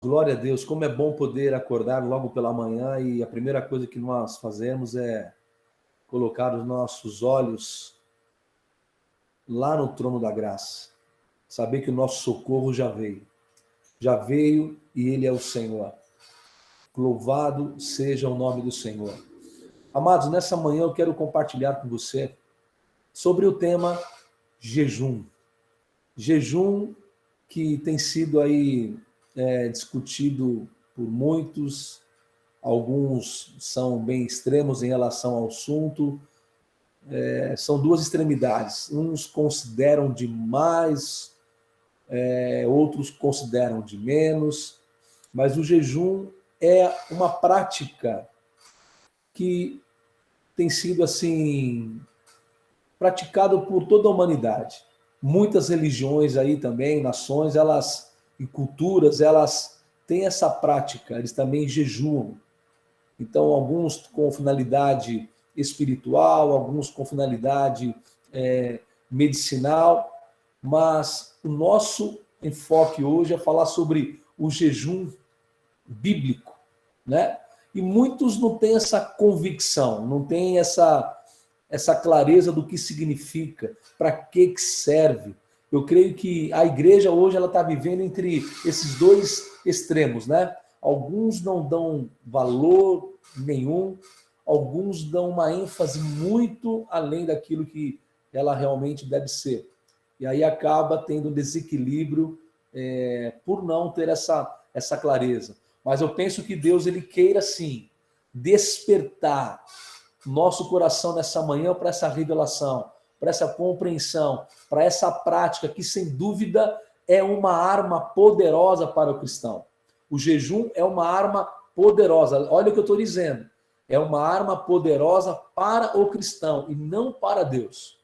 Glória a Deus, como é bom poder acordar logo pela manhã e a primeira coisa que nós fazemos é colocar os nossos olhos lá no trono da graça. Saber que o nosso socorro já veio e Ele é o Senhor. Louvado seja o nome do Senhor. Amados, nessa manhã eu quero compartilhar com você sobre o tema jejum. Jejum que tem sido aí discutido por muitos. Alguns são bem extremos em relação ao assunto. São duas extremidades. Uns consideram de mais, outros consideram de menos. Mas o jejum é uma prática que tem sido assim praticado por toda a humanidade. Muitas religiões aí também, nações, elas e culturas, elas têm essa prática. Eles também jejuam. Então, alguns com finalidade espiritual, alguns com finalidade medicinal, mas o nosso enfoque hoje é falar sobre o jejum bíblico, né? E muitos não têm essa convicção, não têm essa clareza do que significa, para que serve. Eu creio que a igreja hoje ela está vivendo entre esses dois extremos, né? Alguns não dão valor nenhum, alguns dão uma ênfase muito além daquilo que ela realmente deve ser. E aí acaba tendo um desequilíbrio por não ter essa clareza. Mas eu penso que Deus ele queira, sim, despertar nosso coração nessa manhã para essa revelação, para essa compreensão, para essa prática que, sem dúvida, é uma arma poderosa para o cristão. O jejum é uma arma poderosa. Olha o que eu estou dizendo. É uma arma poderosa para o cristão e não para Deus.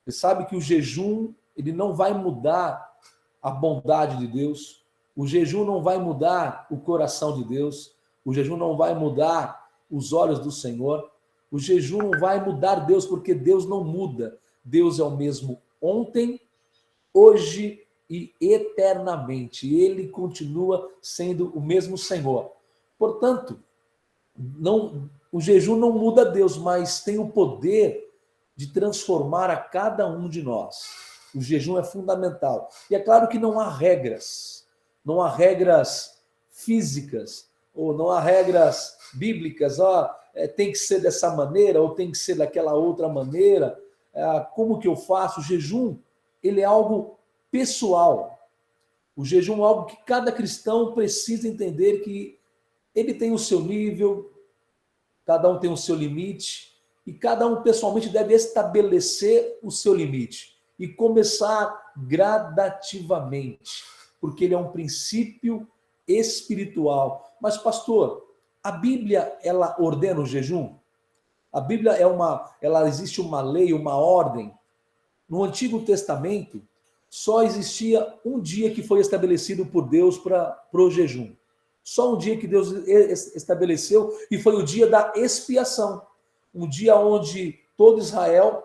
Você sabe que o jejum ele não vai mudar a bondade de Deus. O jejum não vai mudar o coração de Deus. O jejum não vai mudar os olhos do Senhor. O jejum não vai mudar Deus, porque Deus não muda. Deus é o mesmo ontem, hoje e eternamente. Ele continua sendo o mesmo Senhor. Portanto, o jejum não muda Deus, mas tem o poder de transformar a cada um de nós. O jejum é fundamental. E é claro que não há regras físicas, ou não há regras bíblicas, tem que ser dessa maneira, ou tem que ser daquela outra maneira. Como que eu faço? O jejum, ele é algo pessoal. O jejum é algo que cada cristão precisa entender que ele tem o seu nível, cada um tem o seu limite, e cada um pessoalmente deve estabelecer o seu limite e começar gradativamente, porque ele é um princípio espiritual. Mas, pastor, a Bíblia, ela ordena o jejum? A Bíblia existe uma lei, uma ordem. No Antigo Testamento, só existia um dia que foi estabelecido por Deus para o jejum. Só um dia que Deus estabeleceu, e foi o dia da expiação. Um dia onde todo Israel,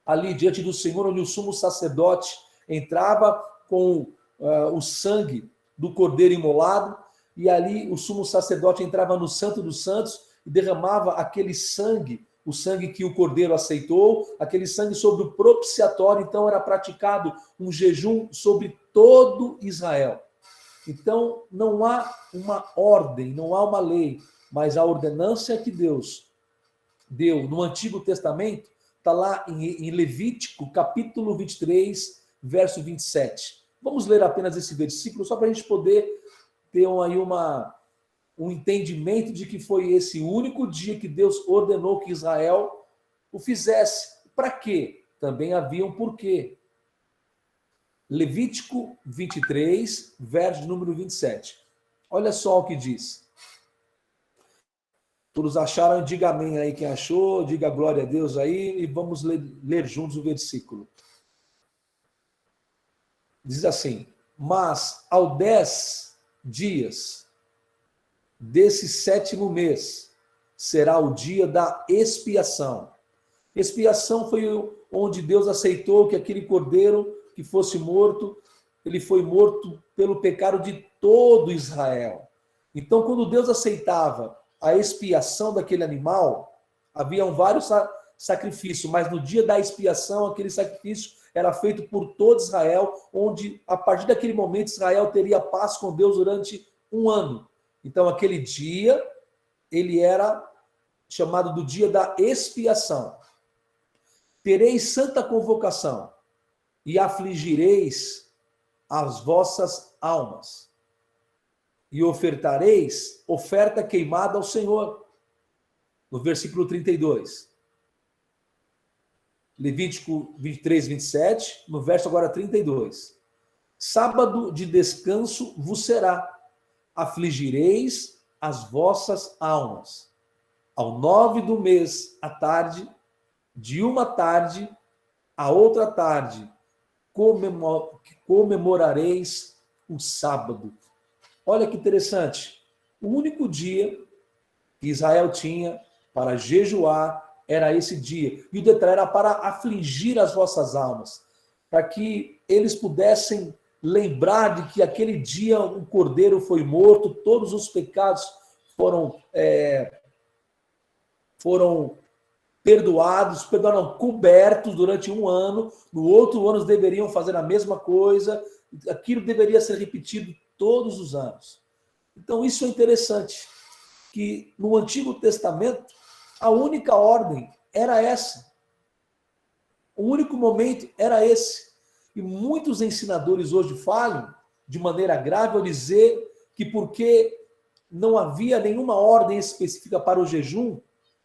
ali diante do Senhor, onde o sumo sacerdote entrava com o sangue do cordeiro imolado, e ali o sumo sacerdote entrava no Santo dos Santos e derramava aquele sangue, o sangue que o cordeiro aceitou, aquele sangue sobre o propiciatório. Então era praticado um jejum sobre todo Israel. Então não há uma ordem, não há uma lei, mas a ordenança que Deus deu no Antigo Testamento está lá em Levítico, capítulo 23, verso 27. Vamos ler apenas esse versículo, só para a gente poder ter aí um entendimento de que foi esse único dia que Deus ordenou que Israel o fizesse. Para quê? Também havia um porquê. Levítico 23, verso número 27. Olha só o que diz. Todos acharam? Diga amém aí quem achou, diga glória a Deus aí, e vamos ler juntos o versículo. Diz assim: mas ao 10 dias desse 7º mês será o dia da expiação. Expiação foi onde Deus aceitou que aquele cordeiro que fosse morto ele foi morto pelo pecado de todo Israel. Então, quando Deus aceitava a expiação daquele animal, haviam vários sacrifícios, mas no dia da expiação, aquele sacrifício era feito por todo Israel, onde, a partir daquele momento, Israel teria paz com Deus durante um ano. Então, aquele dia, ele era chamado do dia da expiação. Tereis santa convocação e afligireis as vossas almas e ofertareis oferta queimada ao Senhor. No versículo 32. Levítico 23, 27, no verso agora 32. Sábado de descanso vos será, afligireis as vossas almas. Ao 9 do mês, à tarde, de uma tarde a outra tarde, comemorareis o sábado. Olha que interessante. O único dia que Israel tinha para jejuar era esse dia. E o detalhe era para afligir as vossas almas, para que eles pudessem lembrar de que aquele dia um cordeiro foi morto, todos os pecados foram perdoados, cobertos durante um ano. No outro ano eles deveriam fazer a mesma coisa. Aquilo deveria ser repetido todos os anos. Então isso é interessante, que no Antigo Testamento a única ordem era essa. O único momento era esse. E muitos ensinadores hoje falham de maneira grave ao dizer que porque não havia nenhuma ordem específica para o jejum,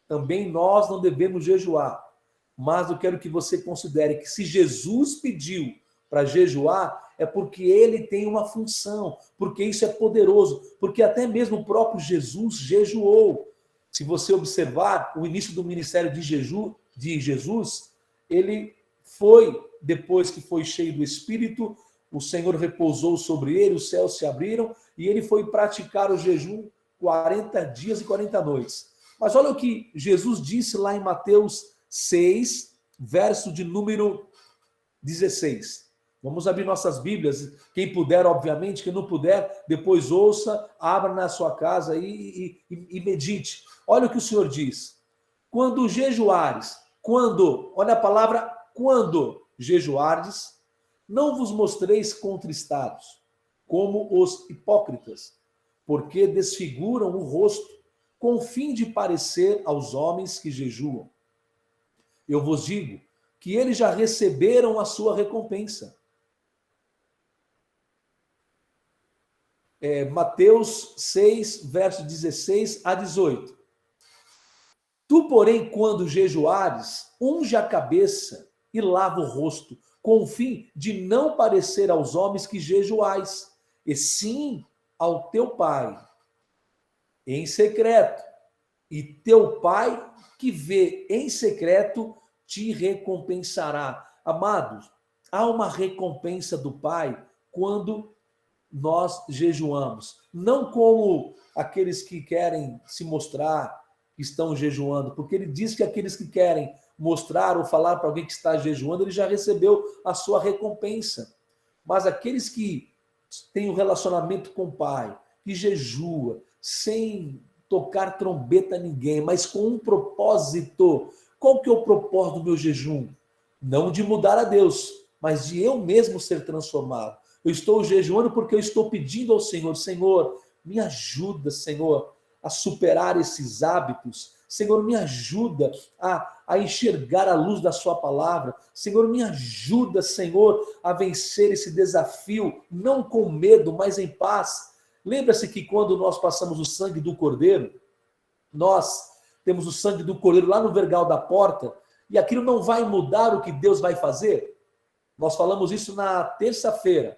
também nós não devemos jejuar. Mas eu quero que você considere que se Jesus pediu para jejuar, é porque ele tem uma função, porque isso é poderoso, porque até mesmo o próprio Jesus jejuou. Se você observar o início do ministério de Jesus, ele foi, depois que foi cheio do Espírito, o Senhor repousou sobre ele, os céus se abriram, e ele foi praticar o jejum 40 dias e 40 noites. Mas olha o que Jesus disse lá em Mateus 6, verso de número 16. Vamos abrir nossas Bíblias, quem puder, obviamente, quem não puder, depois ouça, abra na sua casa e medite. Olha o que o Senhor diz. Quando jejuares, olha a palavra quando jejuardes, não vos mostreis contristados, como os hipócritas, porque desfiguram o rosto, com o fim de parecer aos homens que jejuam. Eu vos digo que eles já receberam a sua recompensa. Mateus 6, verso 16 a 18. Tu, porém, quando jejuares, unge a cabeça e lava o rosto, com o fim de não parecer aos homens que jejuais, e sim ao teu Pai em secreto. E teu Pai, que vê em secreto, te recompensará. Amados, há uma recompensa do Pai quando nós jejuamos. Não como aqueles que querem se mostrar que estão jejuando, porque ele diz que aqueles que querem mostrar ou falar para alguém que está jejuando, ele já recebeu a sua recompensa. Mas aqueles que têm um relacionamento com o Pai, que jejua, sem tocar trombeta a ninguém, mas com um propósito. Qual que é o propósito do meu jejum? Não de mudar a Deus, mas de eu mesmo ser transformado. Eu estou jejuando porque eu estou pedindo ao Senhor, Senhor, me ajuda, Senhor, a superar esses hábitos. Senhor, me ajuda a enxergar a luz da sua palavra. Senhor, me ajuda, Senhor, a vencer esse desafio, não com medo, mas em paz. Lembra-se que quando nós passamos o sangue do Cordeiro, nós temos o sangue do Cordeiro lá no vergal da porta, e aquilo não vai mudar o que Deus vai fazer? Nós falamos isso na terça-feira.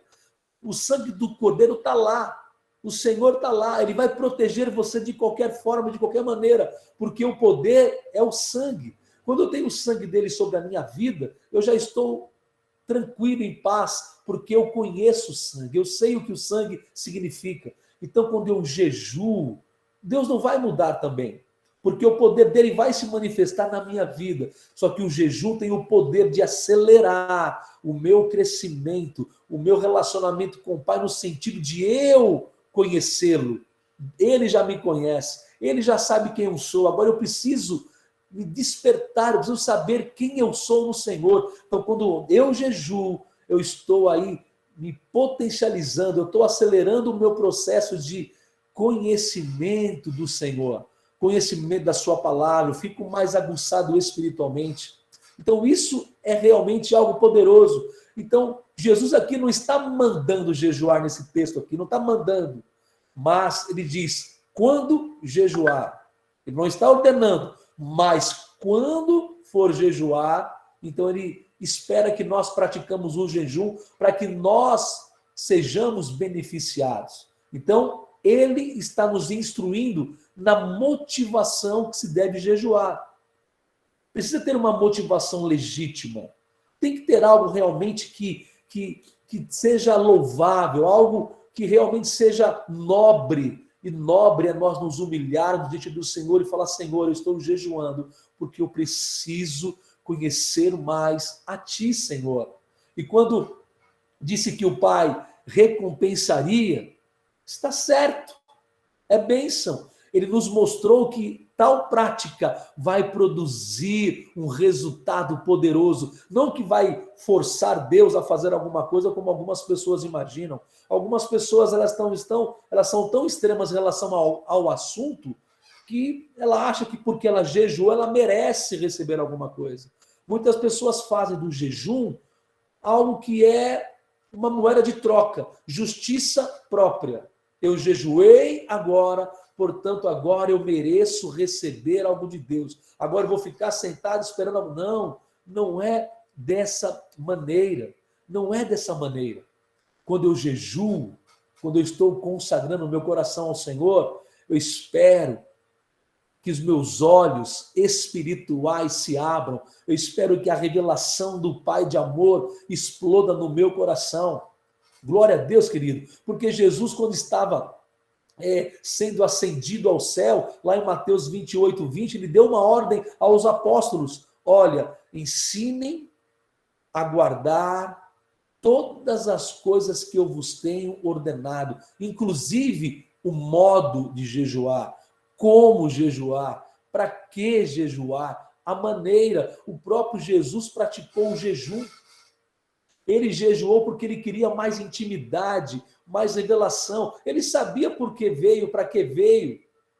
O sangue do Cordeiro está lá. O Senhor está lá. Ele vai proteger você de qualquer forma, de qualquer maneira, porque o poder é o sangue. Quando eu tenho o sangue dele sobre a minha vida, eu já estou tranquilo, em paz, porque eu conheço o sangue, eu sei o que o sangue significa. Então, quando eu jejuo, Deus não vai mudar também. porque o poder dele vai se manifestar na minha vida. Só que o jejum tem o poder de acelerar o meu crescimento, o meu relacionamento com o Pai, no sentido de eu conhecê-lo. Ele já me conhece, ele já sabe quem eu sou. Agora eu preciso me despertar, eu preciso saber quem eu sou no Senhor. Então, quando eu jejuo, eu estou aí me potencializando, eu estou acelerando o meu processo de conhecimento do Senhor, conhecimento da sua palavra, eu fico mais aguçado espiritualmente. Então, isso é realmente algo poderoso. Então, Jesus aqui não está mandando jejuar nesse texto aqui, não está mandando, mas ele diz, quando jejuar, ele não está ordenando, mas quando for jejuar, então ele espera que nós praticamos o jejum para que nós sejamos beneficiados. Então, ele está nos instruindo na motivação que se deve jejuar. Precisa ter uma motivação legítima. Tem que ter algo realmente que seja louvável, algo que realmente seja nobre. E nobre é nós nos humilharmos diante do Senhor e falar, Senhor, eu estou jejuando porque eu preciso conhecer mais a Ti, Senhor. E quando disse que o Pai recompensaria, está certo, é bênção. Ele nos mostrou que tal prática vai produzir um resultado poderoso, não que vai forçar Deus a fazer alguma coisa como algumas pessoas imaginam. Algumas pessoas elas são tão extremas em relação ao assunto que ela acha que porque ela jejuou, ela merece receber alguma coisa. Muitas pessoas fazem do jejum algo que é uma moeda de troca, justiça própria. Eu jejuei agora, portanto, agora eu mereço receber algo de Deus. Agora eu vou ficar sentado esperando algo. Não, não é dessa maneira. Não é dessa maneira. Quando eu jejuo, quando eu estou consagrando o meu coração ao Senhor, eu espero que os meus olhos espirituais se abram. Eu espero que a revelação do Pai de amor exploda no meu coração. Glória a Deus, querido. Porque Jesus, quando estava sendo ascendido ao céu, lá em Mateus 28, 20, ele deu uma ordem aos apóstolos. Olha, ensinem a guardar todas as coisas que eu vos tenho ordenado, inclusive o modo de jejuar, como jejuar, para que jejuar, a maneira. O próprio Jesus praticou o jejum. Ele jejuou porque ele queria mais intimidade, mais revelação. Ele sabia por que veio, para que veio.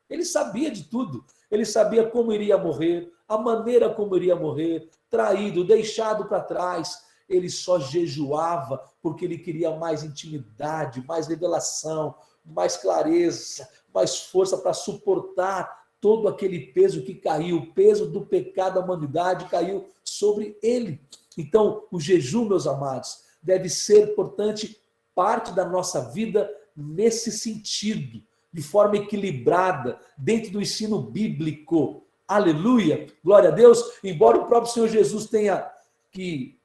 Ele sabia de tudo. Ele sabia como iria morrer, a maneira como iria morrer, traído, deixado para trás. Ele só jejuava porque ele queria mais intimidade, mais revelação, mais clareza, mais força para suportar todo aquele peso que caiu, o peso do pecado da humanidade caiu sobre ele. Então, o jejum, meus amados, deve ser, portanto, parte da nossa vida nesse sentido, de forma equilibrada, dentro do ensino bíblico. Aleluia! Glória a Deus! Embora o próprio Senhor Jesus tenha que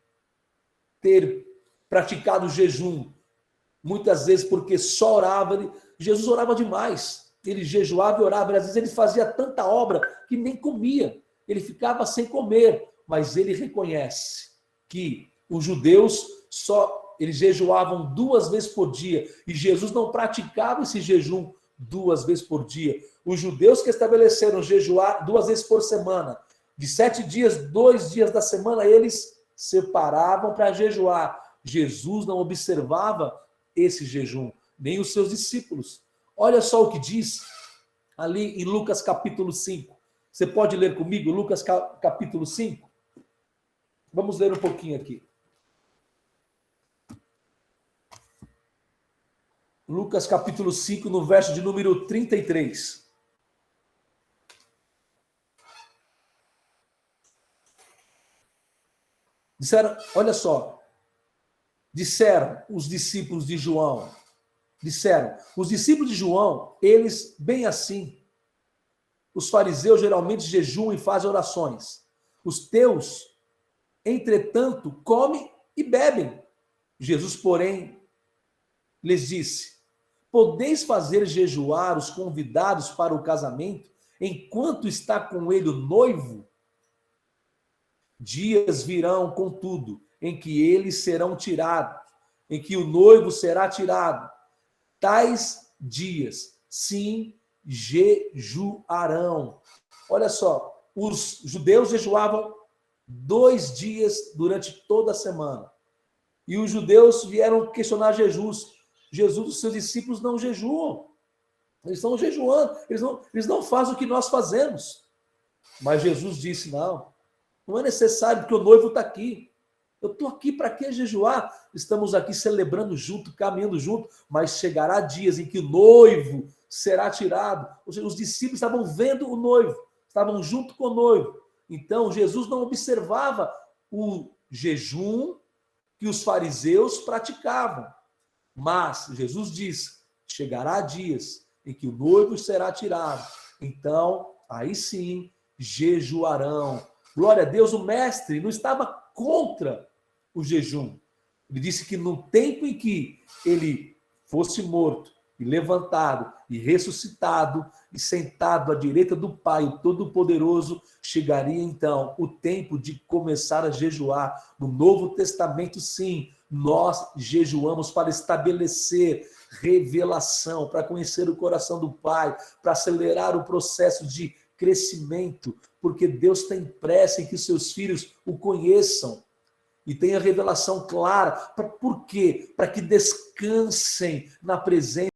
ter praticado o jejum, muitas vezes porque só orava, Jesus orava demais. Ele jejuava e orava, às vezes ele fazia tanta obra que nem comia, ele ficava sem comer, mas ele reconhece que os judeus eles jejuavam 2 vezes por dia, e Jesus não praticava esse jejum 2 vezes por dia. Os judeus que estabeleceram jejuar 2 vezes por semana, de 7 dias, 2 dias da semana, eles separavam para jejuar. Jesus não observava esse jejum, nem os seus discípulos. Olha só o que diz ali em Lucas capítulo 5. Você pode ler comigo Lucas capítulo 5? Vamos ler um pouquinho aqui. Lucas capítulo 5, no verso de número 33. Olha só, disseram os discípulos de João, os discípulos de João, eles, bem assim, os fariseus geralmente jejuam e fazem orações. Os teus, entretanto, comem e bebem. Jesus, porém, lhes disse: podeis fazer jejuar os convidados para o casamento enquanto está com ele o noivo, dias virão, contudo, em que eles serão tirados, em que o noivo será tirado. Tais dias, sim, jejuarão. Olha só, os judeus jejuavam 2 dias durante toda a semana. E os judeus vieram questionar Jesus. Jesus, os seus discípulos não jejuam. Eles estão jejuando, eles não fazem o que nós fazemos. Mas Jesus disse, não é necessário, porque o noivo está aqui. Eu estou aqui para que jejuar? Estamos aqui celebrando junto, caminhando junto, mas chegará dias em que o noivo será tirado. Ou seja, os discípulos estavam vendo o noivo, estavam junto com o noivo. Então, Jesus não observava o jejum que os fariseus praticavam. Mas Jesus diz, chegará dias em que o noivo será tirado. Então, aí sim, jejuarão. Glória a Deus, o mestre não estava contra o jejum. Ele disse que no tempo em que ele fosse morto e levantado e ressuscitado e sentado à direita do Pai, o Todo-Poderoso, chegaria então o tempo de começar a jejuar. No Novo Testamento, sim, nós jejuamos para estabelecer revelação, para conhecer o coração do Pai, para acelerar o processo de crescimento, porque Deus tem pressa em que seus filhos o conheçam e tenha revelação clara. Por quê? Para que descansem na presença